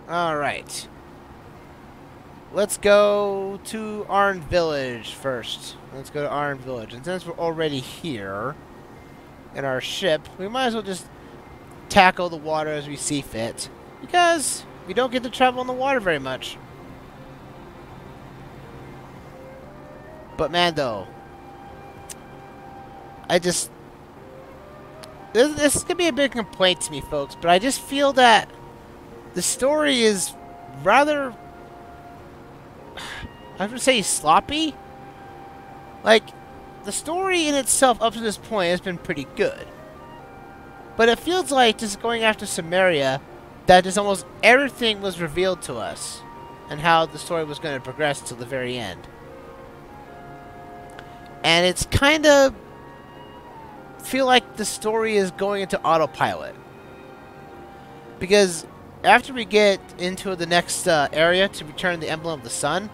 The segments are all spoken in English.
Alright. Let's go to Arn Village first. Let's go to Arn Village. And since we're already here in our ship, we might as well just tackle the water as we see fit. Because we don't get to travel in the water very much. But man, though, this is going to be a big complaint to me, folks, but I just feel that the story is rather, I would say, sloppy. Like, the story in itself up to this point has been pretty good. But it feels like just going after Samaria, that just almost everything was revealed to us. And how the story was going to progress till the very end. And it's kind of feel like the story is going into autopilot. Because after we get into the next area to return the Emblem of the Sun,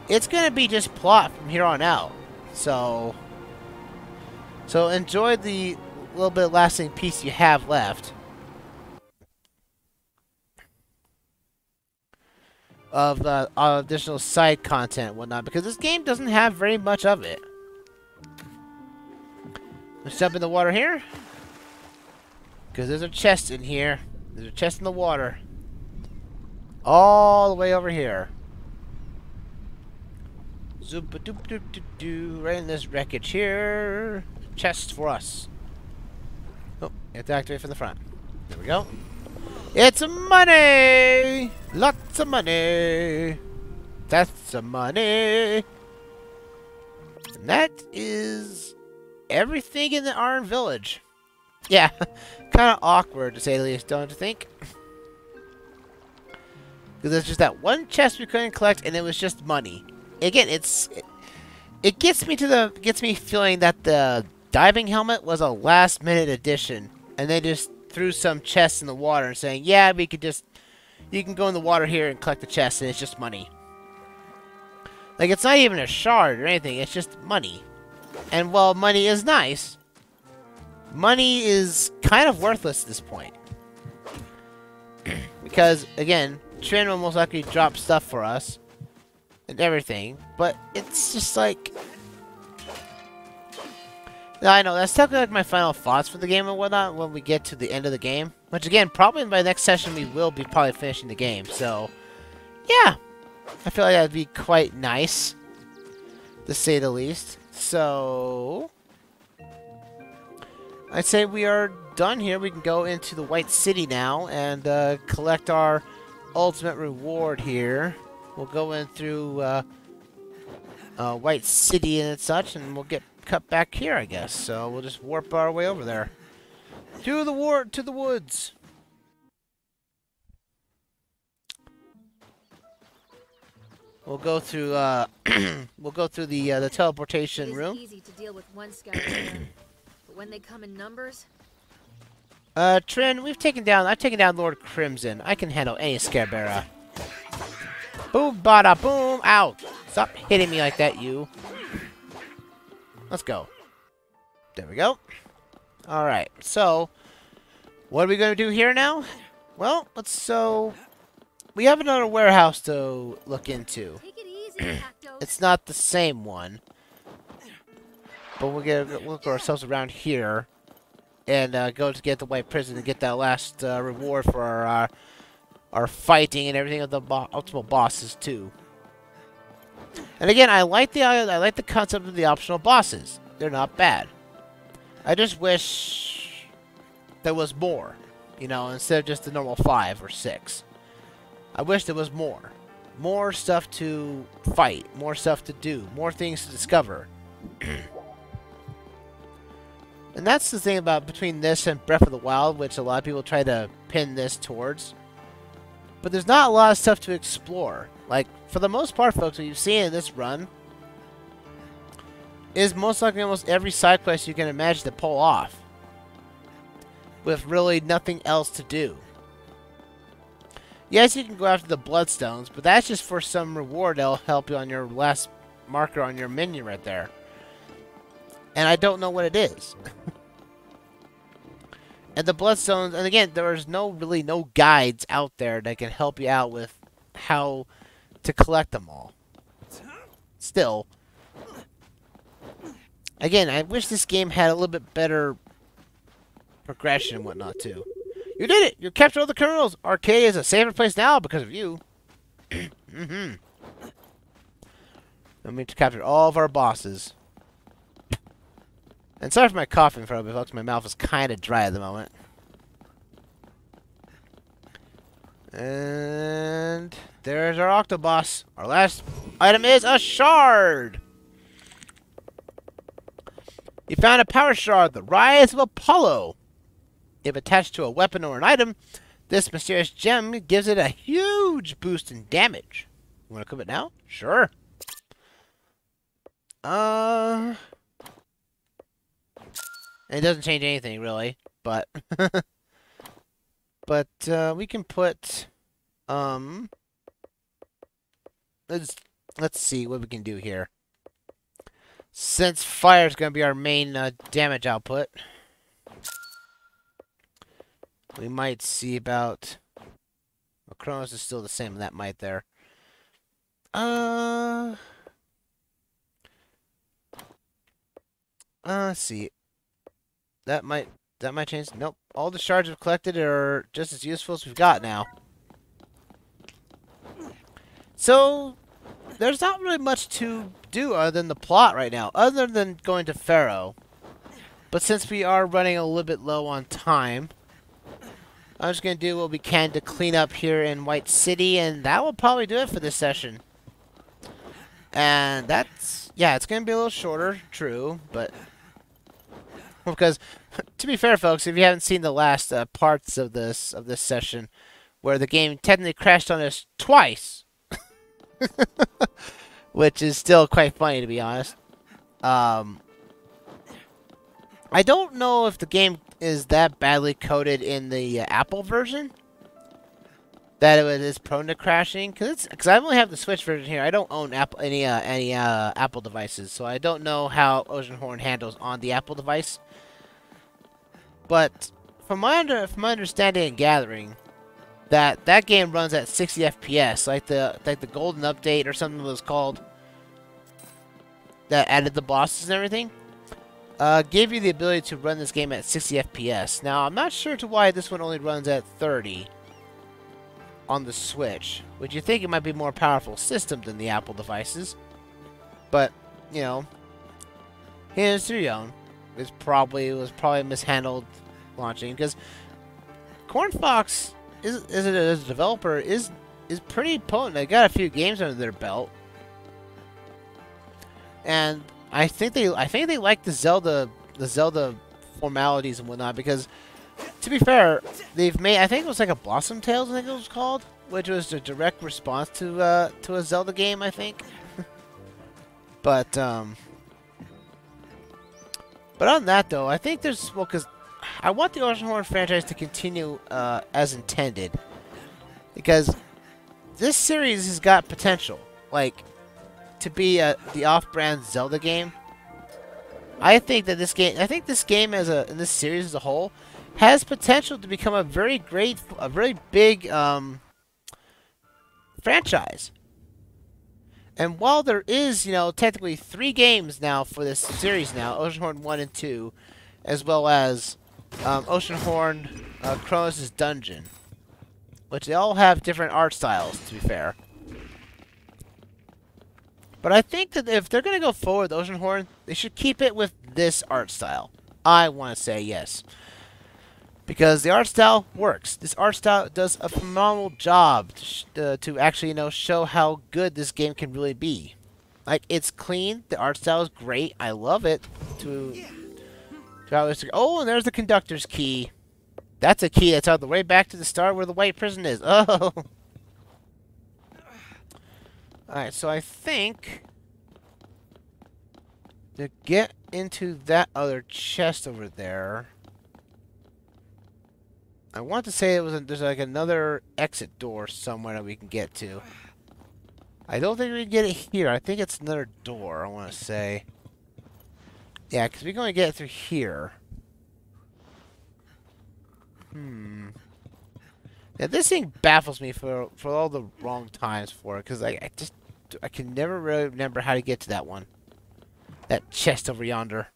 it's going to be just plot from here on out. So enjoy the little bit of lasting piece you have left of additional side content and whatnot, because this game doesn't have very much of it. Let's jump in the water here, because there's a chest in here. There's a chest in the water. All the way over here. Zoop-a-doop-doop-doo-doo. Right in this wreckage here. Chest for us. Oh, you have to activate from the front. There we go. It's money! Lots of money! That's some money! And that is everything in the Arn Village. Yeah, kind of awkward to say the least, don't you think? Because there's just that one chest we couldn't collect, and it was just money. Again, it gets me feeling that the diving helmet was a last-minute addition, and they just threw some chests in the water and saying, yeah, you can go in the water here and collect the chest, and it's just money. Like, it's not even a shard or anything, it's just money. And while money is nice, money is kind of worthless at this point. Because, again, Trin will most likely drop stuff for us and everything, but it's just like... Now, I know, that's technically like my final thoughts for the game and whatnot when we get to the end of the game. Which, again, probably by the next session we will be probably finishing the game, so... Yeah! I feel like that would be quite nice, to say the least. So... I'd say we are done here. We can go into the White City now and collect our ultimate reward here. We'll go in through White City and such, and we'll get cut back here, I guess. So we'll just warp our way over there to the woods. We'll go through the teleportation room. It's easy to deal with one scout, but when they come in numbers. Trin, I've taken down Lord Crimson. I can handle any Scarebara. Boom, bada, boom, ow! Stop hitting me like that, you. Let's go. There we go. Alright, so, what are we going to do here now? Well, we have another warehouse to look into. Take it easy, It's not the same one. But we'll look ourselves around here. And go to get the White Prison and get that last reward for our fighting and everything of the ultimate bosses too. And again, I like the concept of the optional bosses. They're not bad. I just wish there was more, you know, instead of just the normal 5 or 6. I wish there was more stuff to fight, more stuff to do, more things to discover. And that's the thing about between this and Breath of the Wild, which a lot of people try to pin this towards. But there's not a lot of stuff to explore. Like, for the most part, folks, what you've seen in this run is most likely almost every side quest you can imagine to pull off. With really nothing else to do. Yes, you can go after the Bloodstones, but that's just for some reward that'll help you on your last marker on your menu right there. And I don't know what it is. And the bloodstones, and again, there's really no guides out there that can help you out with how to collect them all. Still, again, I wish this game had a little bit better progression and whatnot too. You did it! You captured all the criminals! Arcadia is a safer place now because of you. Mm-hmm. That means to capture all of our bosses. And sorry for my coughing for a bit, folks. My mouth is kind of dry at the moment. And there's our Octoboss. Our last item is a shard. You found a power shard, the Rise of Apollo. If attached to a weapon or an item, this mysterious gem gives it a huge boost in damage. You want to equip it now? Sure. It doesn't change anything, really, but... but, we can put, let's see what we can do here. Since fire is going to be our main, damage output, we might see about... Well, Kronos is still the same, that might there. Let's see. That might change. Nope. All the shards we've collected are just as useful as we've got now. So, there's not really much to do other than the plot right now, other than going to Pharaoh. But since we are running a little bit low on time, I'm just going to do what we can to clean up here in White City, and that will probably do it for this session. And that's, yeah, it's going to be a little shorter, true, but... Because, to be fair, folks, if you haven't seen the last parts of this session, where the game technically crashed on us twice, which is still quite funny, to be honest. I don't know if the game is that badly coded in the Apple version that it is prone to crashing. Because I only have the Switch version here. I don't own any Apple devices, so I don't know how Oceanhorn handles on the Apple device. But from my understanding and gathering, that game runs at 60 FPS, like the golden update or something was called, that added the bosses and everything, gave you the ability to run this game at 60 FPS. Now I'm not sure to why this one only runs at 30 on the Switch. Would you think it might be a more powerful system than the Apple devices? But you know, here's to your own. It was probably mishandled launching, because Cornfox is as a developer is pretty potent. They got a few games under their belt, and I think they like the Zelda formalities and whatnot. Because to be fair, they've made, I think it was like a Blossom Tales, I think it was called, which was a direct response to a Zelda game, I think. But other than that, though, I think there's... Well, because I want the Oceanhorn franchise to continue as intended. Because this series has got potential. Like, to be the off-brand Zelda game. I think that this game... I think this game in this series as a whole has potential to become a very big franchise. And while there is, you know, technically 3 games now for this series now, Oceanhorn 1 and 2, as well as Oceanhorn Kronos' Dungeon, which they all have different art styles, to be fair. But I think that if they're going to go forward with Oceanhorn, they should keep it with this art style. I want to say yes. Because the art style works. This art style does a phenomenal job to actually, you know, show how good this game can really be. Like, it's clean. The art style is great. I love it. Oh, and there's the conductor's key. That's a key that's out the way back to the start where the white prison is. Oh. Alright, so I think to get into that other chest over there, I want to say there's like another exit door somewhere that we can get to. I don't think we can get it here. I think it's another door, I want to say. Yeah, because we're going to get it through here. Yeah, this thing baffles me for all the wrong times for it, because I can never really remember how to get to that one. That chest over yonder.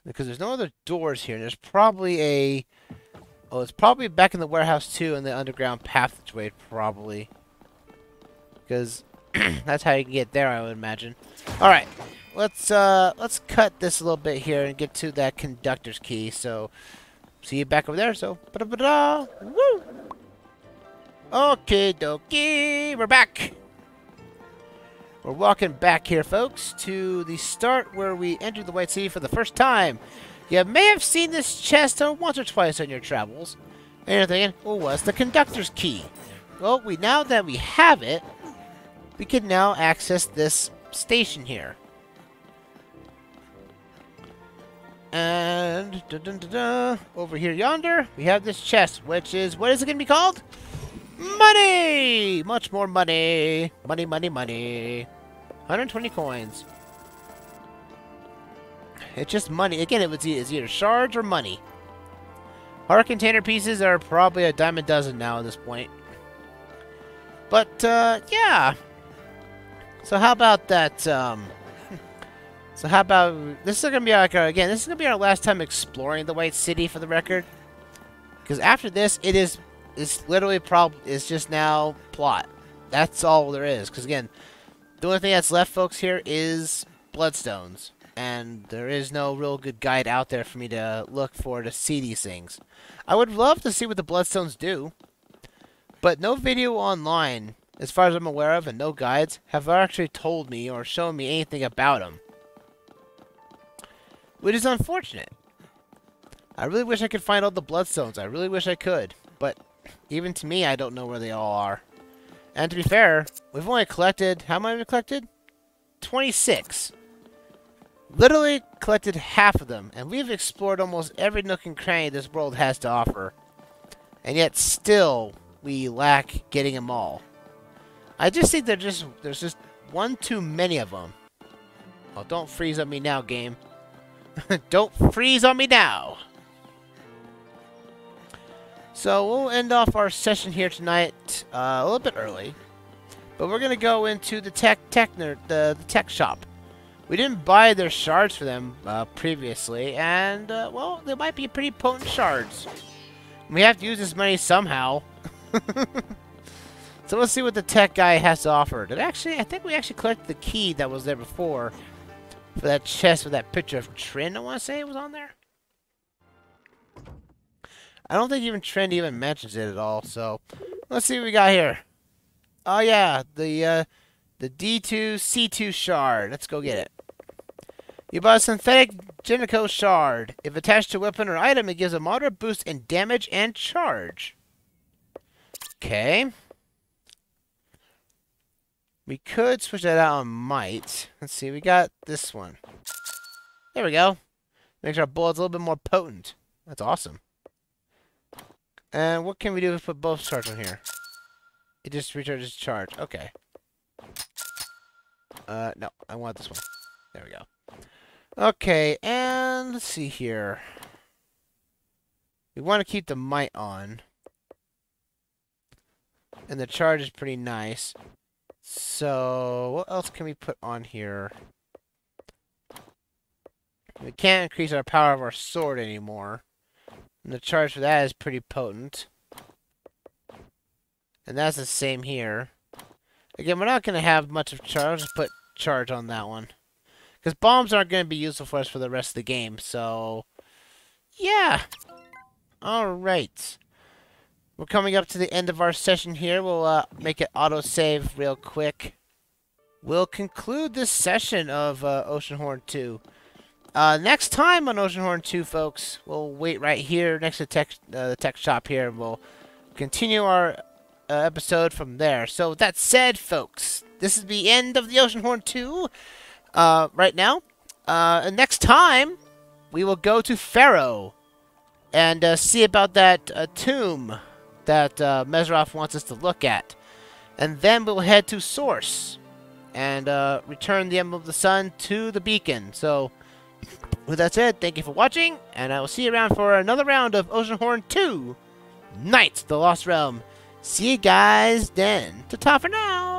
Because there's no other doors here. There's probably a... Oh, it's probably back in the warehouse, too, in the underground passageway, probably. Because that's how you can get there, I would imagine. Alright, let's cut this a little bit here and get to that conductor's key. So, see you back over there, so... Ba-da-ba-da! Woo! Okay, dokie, we're back! We're walking back here, folks, to the start where we entered the White City for the first time. You may have seen this chest once or twice on your travels. And you're thinking, well, what's the conductor's key? Well, now that we have it, we can now access this station here. And over here yonder, we have this chest, which is, what is it going to be called? Money! Much more money. Money, money, money. 120 coins. It's just money. Again, it's either shards or money. Our container pieces are probably a dime a dozen now at this point. But, yeah. So how about that, So how about... This is going to be like again, this is going to be our last time exploring the White City, for the record. Because after this, it's literally it's just now plot. That's all there is. Because again, the only thing that's left, folks, here is bloodstones. And there is no real good guide out there for me to look for to see these things. I would love to see what the bloodstones do. But no video online, as far as I'm aware of, and no guides, have actually told me or shown me anything about them. Which is unfortunate. I really wish I could find all the bloodstones. I really wish I could. But even to me, I don't know where they all are. And to be fair, we've only collected... How many have we collected? 26. Literally collected half of them. And we've explored almost every nook and cranny this world has to offer. And yet still, we lack getting them all. I just think there's just one too many of them. Oh, don't freeze on me now, game. Don't freeze on me now. So we'll end off our session here tonight a little bit early, but we're gonna go into the tech shop. We didn't buy their shards for them previously, and well, they might be pretty potent shards. We have to use this money somehow. So let's see what the tech guy has to offer. I think we actually collected the key that was there before for that chest with that picture of Trin. I want to say it was on there. I don't think even Trend even mentions it at all, so let's see what we got here. Oh yeah, the D2C2 shard. Let's go get it. You buy a synthetic Genico shard. If attached to a weapon or item, it gives a moderate boost in damage and charge. Okay. We could switch that out on might. Let's see, we got this one. There we go. Makes our bullets a little bit more potent. That's awesome. And what can we do if we put both shards on here? It just recharges charge. Okay. No, I want this one. There we go. Okay, and let's see here. We want to keep the might on. And the charge is pretty nice. So, what else can we put on here? We can't increase our power of our sword anymore. And the charge for that is pretty potent. And that's the same here. Again, we're not going to have much of charge. I'll just put charge on that one. Because bombs aren't going to be useful for us for the rest of the game. So, yeah. Alright. We're coming up to the end of our session here. We'll make it auto-save real quick. We'll conclude this session of Oceanhorn 2. Next time on Oceanhorn 2, folks, we'll wait right here next to the tech shop here, and we'll continue our episode from there. So, with that said, folks, this is the end of the Oceanhorn 2 right now. And next time, we will go to Pharaoh and see about that tomb that Mesrov wants us to look at. And then we'll head to Source and return the Emblem of the Sun to the beacon. So, with that said, thank you for watching, and I will see you around for another round of Oceanhorn 2, Knights of the Lost Realm. See you guys then. Ta-ta for now!